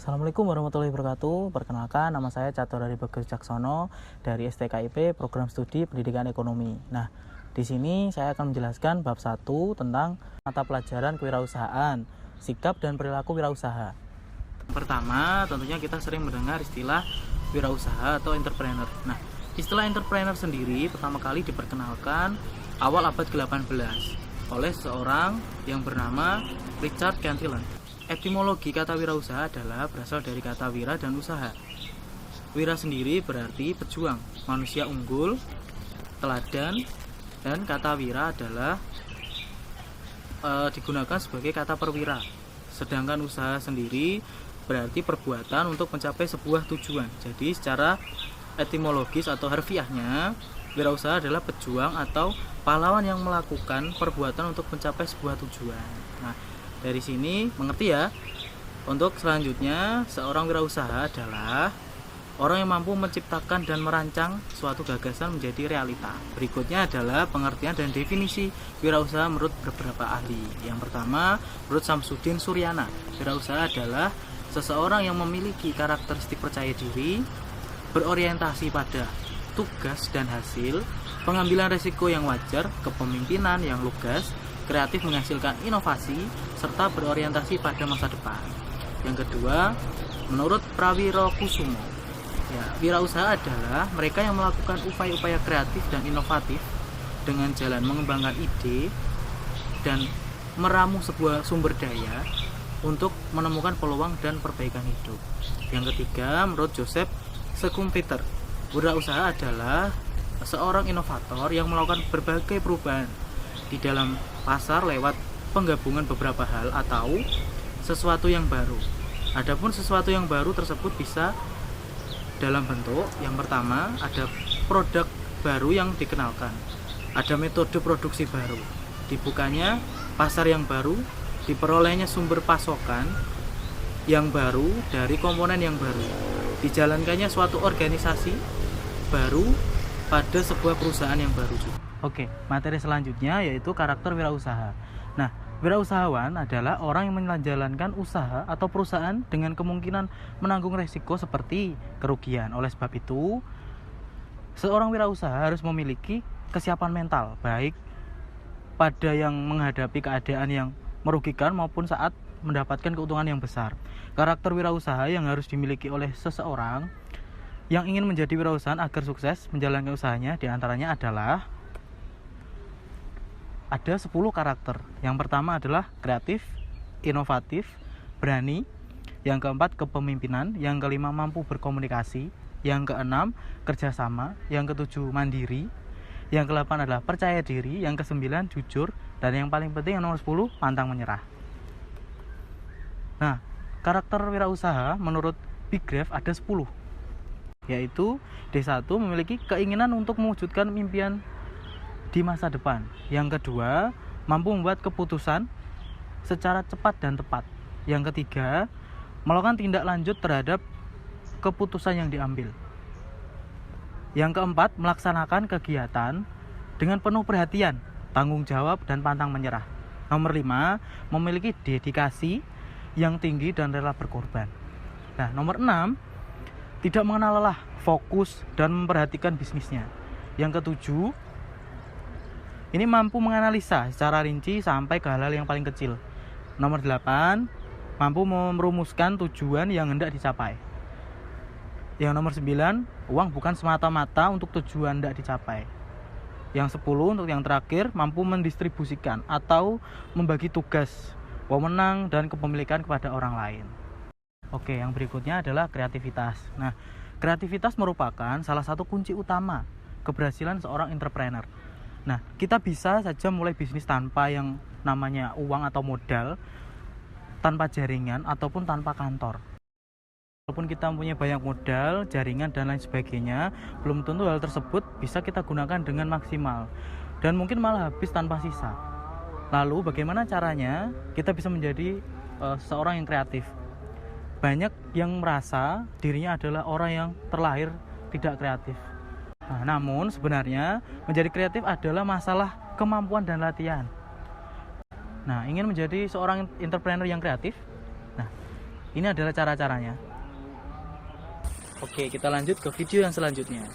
Assalamualaikum warahmatullahi wabarakatuh. Perkenalkan, nama saya Catur dari Bagus Caksono dari STKIP Program Studi Pendidikan Ekonomi. Nah, di sini saya akan menjelaskan bab 1 tentang mata pelajaran kewirausahaan, sikap dan perilaku wirausaha. Pertama, tentunya kita sering mendengar istilah wirausaha atau entrepreneur. Nah, istilah entrepreneur sendiri pertama kali diperkenalkan awal abad ke-18 oleh seorang yang bernama Richard Cantillon. Etimologi kata wirausaha adalah berasal dari kata wira dan usaha. Wira sendiri berarti pejuang, manusia unggul, teladan, dan kata wira adalah digunakan sebagai kata perwira. Sedangkan usaha sendiri berarti perbuatan untuk mencapai sebuah tujuan. Jadi secara etimologis atau harfiahnya, wirausaha adalah pejuang atau pahlawan yang melakukan perbuatan untuk mencapai sebuah tujuan. Nah, dari sini mengerti ya. Untuk selanjutnya, seorang wirausaha adalah orang yang mampu menciptakan dan merancang suatu gagasan menjadi realita. Berikutnya adalah pengertian dan definisi wirausaha menurut beberapa ahli. Yang pertama, menurut Samsudin Suryana, wirausaha adalah seseorang yang memiliki karakteristik percaya diri, berorientasi pada tugas dan hasil, pengambilan risiko yang wajar, kepemimpinan yang lugas, kreatif menghasilkan inovasi, serta berorientasi pada masa depan. Yang kedua, menurut Prawirokusumo, wirausaha adalah mereka yang melakukan upaya-upaya kreatif dan inovatif dengan jalan mengembangkan ide dan meramu sebuah sumber daya untuk menemukan peluang dan perbaikan hidup. Yang ketiga, menurut Joseph Schumpeter, wirausaha adalah seorang inovator yang melakukan berbagai perubahan di dalam pasar lewat penggabungan beberapa hal atau sesuatu yang baru. Adapun sesuatu yang baru tersebut bisa dalam bentuk yang pertama ada produk baru yang dikenalkan, ada metode produksi baru, dibukanya pasar yang baru, diperolehnya sumber pasokan yang baru dari komponen yang baru, dijalankannya suatu organisasi baru pada sebuah perusahaan yang baru juga. Oke, materi selanjutnya yaitu karakter wirausaha. Nah, wirausahawan adalah orang yang menjalankan usaha atau perusahaan dengan kemungkinan menanggung resiko seperti kerugian. Oleh sebab itu, seorang wirausaha harus memiliki kesiapan mental, baik pada yang menghadapi keadaan yang merugikan maupun saat mendapatkan keuntungan yang besar. Karakter wirausaha yang harus dimiliki oleh seseorang yang ingin menjadi wirausahaan agar sukses menjalankan usahanya diantaranya adalah ada 10 karakter. Yang pertama adalah kreatif, inovatif, berani. Yang keempat kepemimpinan. Yang kelima mampu berkomunikasi. Yang keenam kerjasama. Yang ketujuh mandiri. Yang kedelapan adalah percaya diri. Yang kesembilan jujur. Dan yang paling penting yang nomor 10 pantang menyerah. Nah, karakter wirausaha menurut Big Graph ada 10, yaitu D1 memiliki keinginan untuk mewujudkan impian di masa depan. Yang kedua, mampu membuat keputusan secara cepat dan tepat. Yang ketiga, melakukan tindak lanjut terhadap keputusan yang diambil. Yang keempat, melaksanakan kegiatan dengan penuh perhatian, tanggung jawab, dan pantang menyerah. Nomor 5, memiliki dedikasi yang tinggi dan rela berkorban. Nah, nomor 6, tidak mengenal lelah, fokus, dan memperhatikan bisnisnya. Yang ketujuh, ini mampu menganalisa secara rinci sampai ke hal-hal yang paling kecil. Nomor 8, mampu merumuskan tujuan yang hendak dicapai. Yang nomor 9, uang bukan semata-mata untuk tujuan hendak dicapai. Yang 10, untuk yang terakhir, mampu mendistribusikan atau membagi tugas, wewenang, dan kepemilikan kepada orang lain. Oke, yang berikutnya adalah kreativitas. Nah, kreativitas merupakan salah satu kunci utama keberhasilan seorang entrepreneur. Nah, kita bisa saja mulai bisnis tanpa yang namanya uang atau modal, tanpa jaringan ataupun tanpa kantor. Walaupun kita mempunyai banyak modal, jaringan, dan lain sebagainya, belum tentu hal tersebut bisa kita gunakan dengan maksimal dan mungkin malah habis tanpa sisa. Lalu bagaimana caranya kita bisa menjadi seorang yang kreatif? Banyak yang merasa dirinya adalah orang yang terlahir tidak kreatif. Nah, namun sebenarnya menjadi kreatif adalah masalah kemampuan dan latihan. Nah, ingin menjadi seorang entrepreneur yang kreatif? Nah, Ini adalah cara-caranya. Oke, kita lanjut ke video yang selanjutnya.